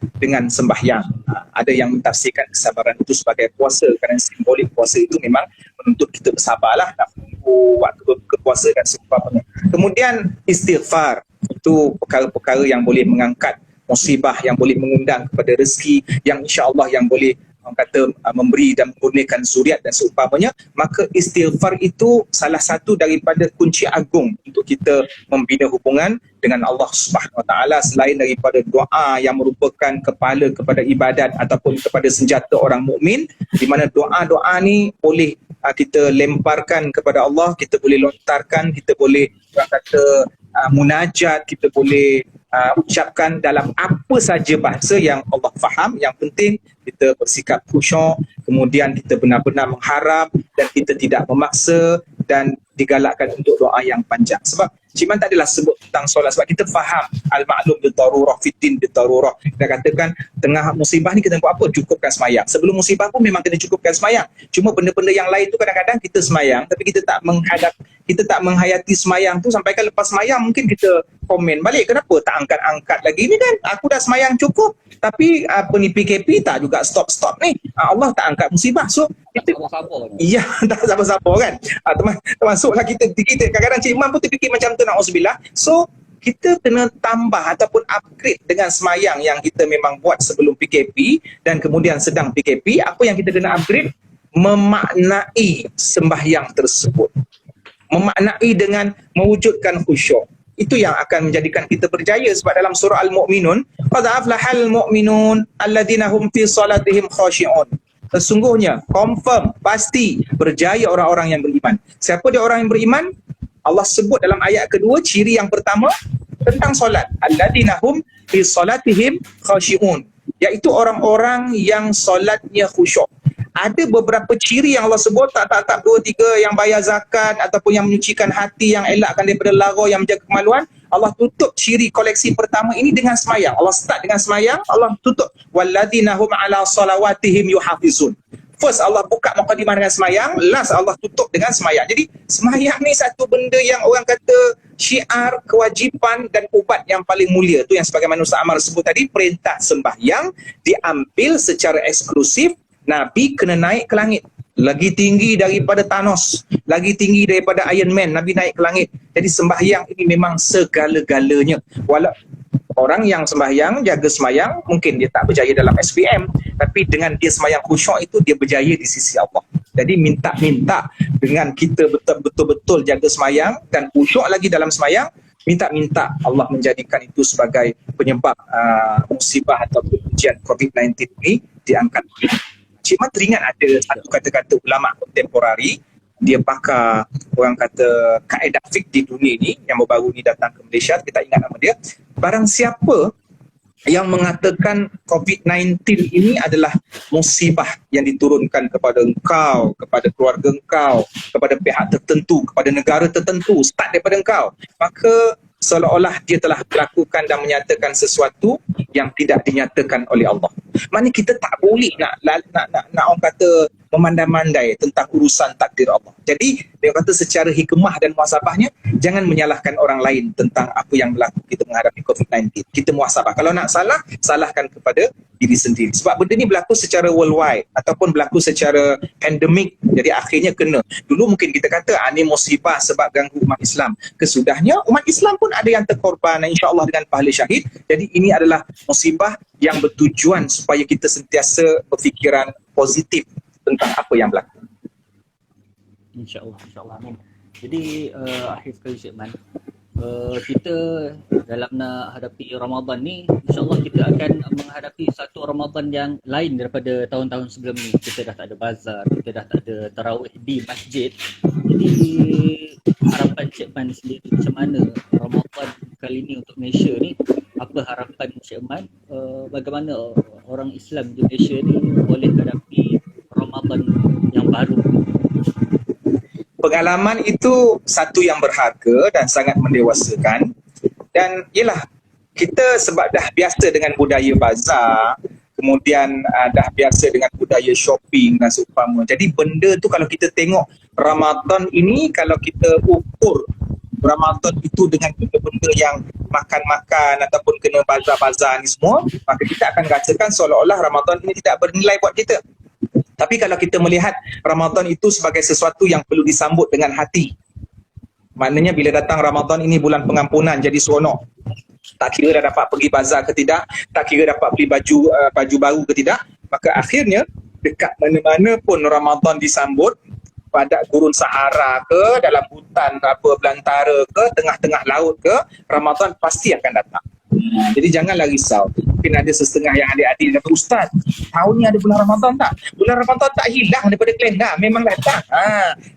sembahyang. Ada yang mentafsirkan kesabaran itu sebagai puasa, kerana simbolik puasa itu memang menuntut kita bersabarlah, nak menunggu waktu berpuasa dan sebagainya. Kemudian istighfar, itu perkara-perkara yang boleh mengangkat musibah, yang boleh mengundang kepada rezeki, yang insya-Allah yang boleh orang kata memberi dan mengurniakan zuriat dan seumpamanya. Maka istighfar itu salah satu daripada kunci agung untuk kita membina hubungan dengan Allah Subhanahu Wa Taala, selain daripada doa yang merupakan kepala kepada ibadat ataupun kepada senjata orang mukmin, di mana doa-doa ni boleh kita lemparkan kepada Allah, kita boleh lontarkan, kita boleh orang kata munajat, kita boleh ucapkan dalam apa saja bahasa yang Allah faham. Yang penting kita bersikap khusyuk, kemudian kita benar-benar mengharap dan kita tidak memaksa, dan digalakkan untuk doa yang panjang. Sebab Cik Man tak adalah sebut tentang solat, sebab kita faham al-ma'lum bil-darurah fiddin bil-darurah. Kita katakan tengah musibah ni kita buat apa? Cukupkan semayang. Sebelum musibah pun memang kena cukupkan semayang. Cuma benda-benda yang lain tu kadang-kadang kita semayang tapi kita tak menghayati semayang tu, sampai kan lepas semayang mungkin kita komen balik, kenapa tak angkat-angkat lagi ni kan? Aku dah semayang cukup, tapi PKP tak juga stop-stop ni. Allah tak angkat musibah. So kita iya, tak sabar-sabar kan. Termasuklah kita kadang-kadang Cik Man pun terfikir macam tu, na'udzubillah. So kita kena tambah ataupun upgrade dengan semayang yang kita memang buat sebelum PKP dan kemudian sedang PKP. Apa yang kita kena upgrade? Memaknai sembahyang tersebut, memaknai dengan mewujudkan khusyuk. Itu yang akan menjadikan kita berjaya, sebab dalam surah Al-Mu'minun, qad aflahal mu'minun alladhina hum fi salatihim khashi'un. Sesungguhnya, confirm, pasti berjaya orang-orang yang beriman. Siapa dia orang yang beriman? Allah sebut dalam ayat kedua, ciri yang pertama tentang solat, alladhina hum fi salatihim khashi'un, iaitu orang-orang yang solatnya khusyuk. Ada beberapa ciri yang Allah sebut, tak 2, 3, yang bayar zakat ataupun yang menyucikan hati, yang elakkan daripada lara, yang menjaga kemaluan. Allah tutup ciri koleksi pertama ini dengan semayang. Allah start dengan semayang, Allah tutup walladzina hum ala salawatihim yuhafizun. First Allah buka mukadimah dengan semayang, last Allah tutup dengan semayang. Jadi semayang ni satu benda yang orang kata syiar, kewajipan dan ubat yang paling mulia. Tu yang sebagaimana Ustaz Ammar sebut tadi, perintah sembahyang diambil secara eksklusif. Nabi kena naik ke langit, lagi tinggi daripada Thanos, lagi tinggi daripada Iron Man. Nabi naik ke langit. Jadi sembahyang ini memang segala-galanya. Walau orang yang sembahyang, jaga sembahyang, mungkin dia tak berjaya dalam SPM, tapi dengan dia sembahyang khusyuk itu, dia berjaya di sisi Allah. Jadi minta-minta dengan kita betul-betul jaga sembahyang dan khusyuk lagi dalam sembahyang, minta-minta Allah menjadikan itu sebagai penyebab musibah atau ujian COVID-19 ini diangkat. Cik Mat teringat ada satu kata-kata ulama kontemporari, dia pakar orang kata kaedah fiqh di dunia ni yang baru-baru ni datang ke Malaysia, kita ingat nama dia. Barang siapa yang mengatakan COVID-19 ini adalah musibah yang diturunkan kepada engkau, kepada keluarga engkau, kepada pihak tertentu, kepada negara tertentu, start daripada engkau, maka seolah-olah dia telah melakukan dan menyatakan sesuatu yang tidak dinyatakan oleh Allah. Maknanya kita tak boleh nak orang kata memandai-mandai tentang urusan takdir Allah. Jadi dia kata secara hikmah dan muhasabahnya, jangan menyalahkan orang lain tentang apa yang berlaku kita menghadapi COVID-19. Kita muhasabah. Kalau nak salah, salahkan kepada diri sendiri. Sebab benda ni berlaku secara worldwide ataupun berlaku secara pandemik. Jadi akhirnya kena. Dulu mungkin kita kata ini musibah sebab ganggu umat Islam. Kesudahnya umat Islam pun ada yang terkorban, insya-Allah dengan pahala syahid. Jadi ini adalah musibah yang bertujuan supaya kita sentiasa berfikiran positif tentang apa yang berlaku. InsyaAllah, insyaAllah, amin. Jadi akhir sekali Cik Man, kita dalam nak hadapi Ramadan ni, insyaAllah kita akan menghadapi satu Ramadan yang lain daripada tahun-tahun sebelum ni. Kita dah tak ada bazar, kita dah tak ada tarawih di masjid. Jadi harapan Cik Man sendiri macam mana Ramadan kali ni untuk Malaysia ni? Apa harapan Cik Man, bagaimana orang Islam di Malaysia ni boleh hadapi Ramadan yang baru? Pengalaman itu satu yang berharga dan sangat mendewasakan. Dan ialah kita sebab dah biasa dengan budaya bazar, kemudian dah biasa dengan budaya shopping dan seumpama. Jadi benda tu kalau kita tengok Ramadan ini, kalau kita ukur Ramadan itu dengan benda-benda yang makan-makan ataupun kena bazar-bazar ni semua, maka kita akan rasakan seolah-olah Ramadan ini tidak bernilai buat kita. Tapi kalau kita melihat Ramadan itu sebagai sesuatu yang perlu disambut dengan hati, maknanya bila datang Ramadan ini bulan pengampunan, jadi seronok. Tak kira dah dapat pergi bazar ke tidak, tak kira dapat beli baju baru ke tidak, maka akhirnya dekat mana-mana pun Ramadan disambut, pada gurun Sahara ke, dalam hutan apa belantara ke, tengah-tengah laut ke, Ramadan pasti akan datang. Jadi janganlah risau. Mungkin ada setengah yang adik-adik kata, Ustaz, tahun ni ada bulan Ramadan tak? Bulan Ramadan tak hilang daripada kalender, memang datang.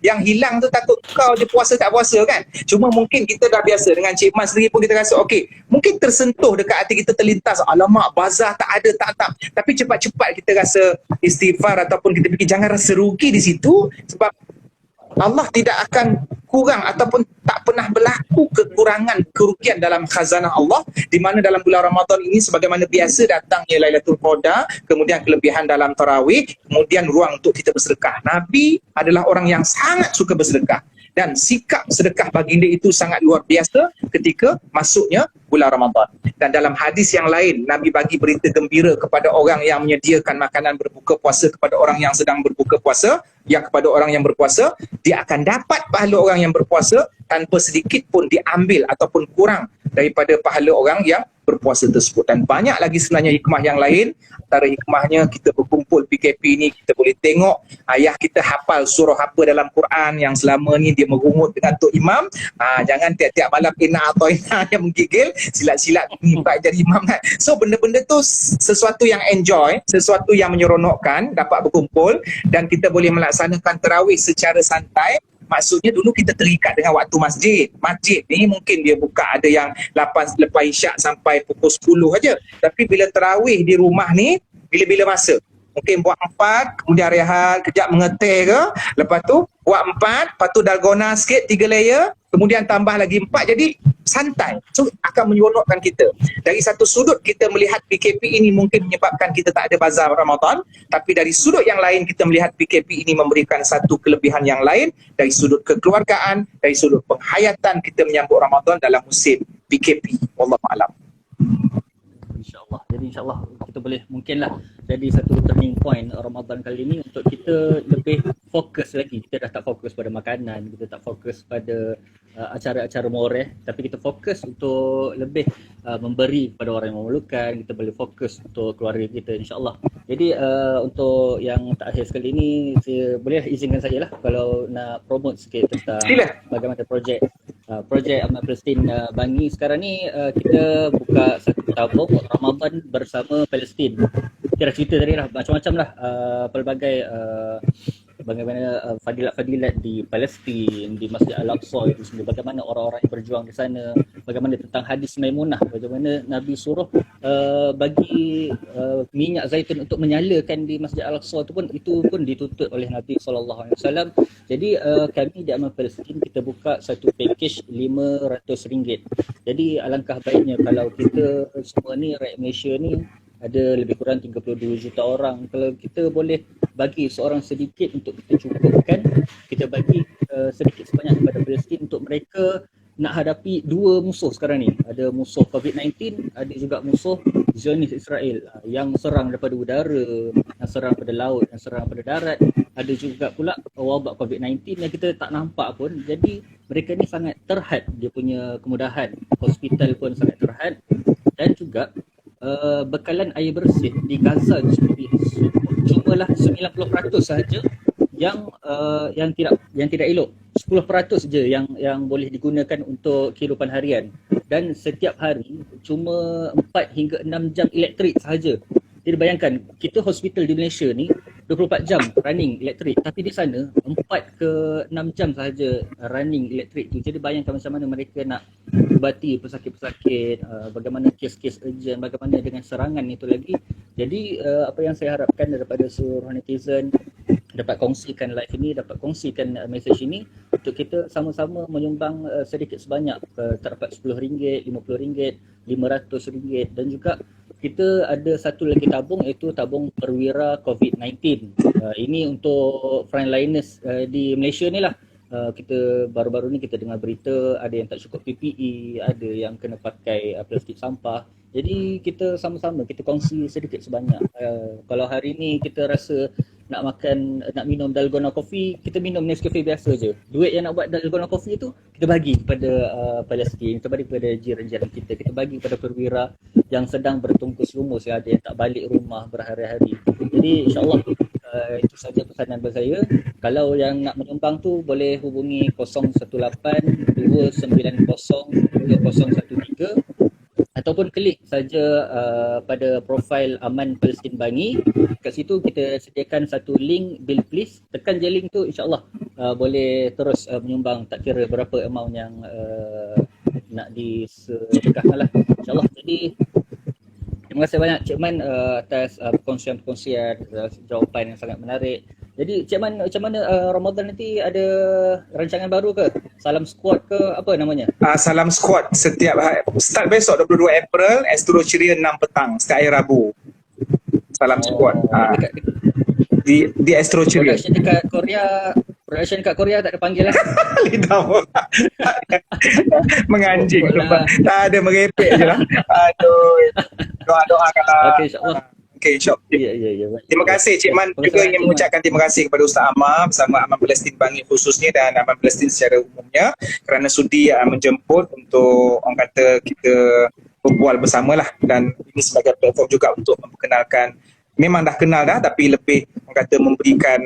Yang hilang tu takut kau je puasa tak puasa kan? Cuma mungkin kita dah biasa. Dengan Cik Man sendiri pun kita rasa okey, mungkin tersentuh dekat hati kita, terlintas, alamak bazar tak ada, tak. Tapi cepat-cepat kita rasa istighfar ataupun kita fikir jangan rasa rugi di situ, sebab Allah tidak akan kurang ataupun tak pernah berlaku kekurangan, kerugian dalam khazanah Allah, di mana dalam bulan Ramadan ini sebagaimana biasa datangnya Lailatul Qadar, kemudian kelebihan dalam tarawih, kemudian ruang untuk kita bersedekah. Nabi adalah orang yang sangat suka bersedekah dan sikap sedekah baginda itu sangat luar biasa ketika masuknya bulan Ramadan. Dan dalam hadis yang lain, Nabi bagi berita gembira kepada orang yang menyediakan makanan berbuka puasa kepada orang yang sedang berbuka puasa, yang kepada orang yang berpuasa, dia akan dapat pahala orang yang berpuasa tanpa sedikit pun diambil ataupun kurang daripada pahala orang yang berpuasa tersebut. Dan banyak lagi sebenarnya hikmah yang lain. Antara hikmahnya kita berkumpul PKP ni, kita boleh tengok ayah kita hafal surah apa dalam Quran yang selama ni dia merungut dengan Tok Imam. Jangan tiap-tiap malam Inna atau Inna yang menggigil, silat-silat nimpak jadi imam kan. So benda-benda tu sesuatu yang enjoy, sesuatu yang menyeronokkan, dapat berkumpul dan kita boleh melaksanakan tarawih secara santai. Maksudnya dulu kita terikat dengan waktu masjid. Masjid ni mungkin dia buka ada yang 8 lepas isyak sampai pukul 10 aja. Tapi bila tarawih di rumah ni, bila-bila masa. Mungkin buat 4, kemudian rehat, kejap mengetih ke. Lepas tu buat 4, lepas tu dalgona sikit, 3 layer. Kemudian tambah lagi 4, jadi santai. So akan menyeronokkan kita. Dari satu sudut kita melihat PKP ini mungkin menyebabkan kita tak ada bazar Ramadan. Tapi dari sudut yang lain kita melihat PKP ini memberikan satu kelebihan yang lain. Dari sudut kekeluargaan, dari sudut penghayatan kita menyambut Ramadan dalam musim PKP. Wallahualam. InsyaAllah. Jadi insyaAllah kita boleh mungkinlah jadi satu turning point Ramadan kali ini untuk kita lebih fokus lagi. Kita dah tak fokus pada makanan, kita tak fokus pada acara-acara moreh, tapi kita fokus untuk lebih memberi kepada orang yang memerlukan. Kita boleh fokus untuk keluarga kita insyaAllah. Jadi untuk yang terakhir sekali ini, saya boleh izinkan saya lah kalau nak promote sikit tentang bagaimana projek Aman Palestin Bangi sekarang ni. Kita buka satu tabung Ramadan bersama Palestin. Kita dah cerita tadi lah, macam-macam lah pelbagai bagaimana fadilat-fadilat di Palestin, di Masjid Al-Aqsa itu semua, bagaimana orang-orang yang berjuang di sana, bagaimana tentang hadis Maimunah, bagaimana Nabi suruh bagi minyak zaitun untuk menyalakan di Masjid Al-Aqsa itu pun dituntut oleh Nabi SAW. Jadi kami di Aman Palestin kita buka satu package RM500. Jadi alangkah baiknya kalau kita semua ni rakyat Malaysia ni ada lebih kurang 32 juta orang. Kalau kita boleh bagi seorang sedikit untuk kita cukupkan, kita bagi sedikit sebanyak kepada Palestin untuk mereka nak hadapi dua musuh sekarang ni. Ada musuh COVID-19, ada juga musuh Zionis Israel yang serang daripada udara, yang serang pada laut, yang serang pada darat. Ada juga pula wabak COVID-19 yang kita tak nampak pun. Jadi mereka ni sangat terhad dia punya kemudahan. Hospital pun sangat terhad. Dan juga bekalan air bersih di Gaza itu sendiri cumalah 90% sahaja yang tidak elok. 10% saja yang boleh digunakan untuk kehidupan harian. Dan setiap hari cuma 4 hingga 6 jam elektrik sahaja. Jadi bayangkan, kita hospital di Malaysia ni 24 jam running elektrik, tapi di sana 4 ke 6 jam sahaja running elektrik tu. Jadi bayangkan macam mana mereka nak ubati pesakit-pesakit, bagaimana kes-kes urgent, bagaimana dengan serangan itu lagi. Jadi apa yang saya harapkan daripada seluruh netizen dapat kongsikan live ini, dapat kongsikan message ini untuk kita sama-sama menyumbang sedikit sebanyak, terdapat RM10, RM50, RM500, dan juga kita ada satu lagi tabung, iaitu tabung perwira COVID-19. Ini untuk frontliners di Malaysia ni lah. Kita baru-baru ni kita dengar berita ada yang tak cukup PPE, ada yang kena pakai plastik sampah. Jadi kita sama-sama kita kongsi sedikit sebanyak. Kalau hari ni kita rasa nak minum dalgona coffee, kita minum Nescafe biasa je. Duit yang nak buat dalgona coffee tu kita bagi kepada Palestin, kita bagi kepada jiran-jiran kita, kita bagi kepada perwira yang sedang bertungkus lumus, yang ada yang tak balik rumah berhari-hari. Jadi insyaAllah itu saja pesanan dari saya. Kalau yang nak menyumbang tu boleh hubungi 018-290-2013 ataupun klik saja pada profil Aman Palestin Bangi. Kat situ kita sediakan satu link Bill Please. Tekan je link tu, insyaAllah boleh terus menyumbang, tak kira berapa amount yang nak disedekahkan lah, insyaAllah. Jadi terima kasih banyak Cik Man atas perkongsian jawapan yang sangat menarik. Jadi Cik Man, macam mana Ramadan nanti, ada rancangan baru ke? Salam Squad ke apa namanya? Salam Squad setiap hari. Start besok 22 April, Astro Ceria 6 petang setiap hari Rabu. Salam Squad. Di Astro Ceria. Production kat Korea tak ada panggilan. Lidah menganjing. Tak ada, merepek je lah. Aduh. Doa-doakanlah. Okey, insyaAllah. Okey, insyaAllah. Ya. Terima kasih Cik Man, juga ingin mengucapkan terima kasih kepada Ustaz Amar bersama Aman Palestin Bangi khususnya dan Aman Palestin secara umumnya kerana sudi menjemput untuk orang kata kita berbual bersamalah, dan ini sebagai platform juga untuk memperkenalkan, memang dah kenal dah tapi lebih orang kata memberikan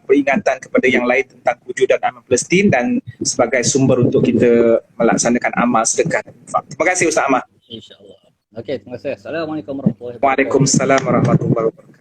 peringatan kepada yang lain tentang kewujudan Aman Palestin dan sebagai sumber untuk kita melaksanakan amal sedekah dan infak. Terima kasih Ustaz Amar. InsyaAllah. Okey, terima kasih. Assalamualaikum warahmatullahi wabarakatuh. Waalaikumsalam warahmatullahi wabarakatuh.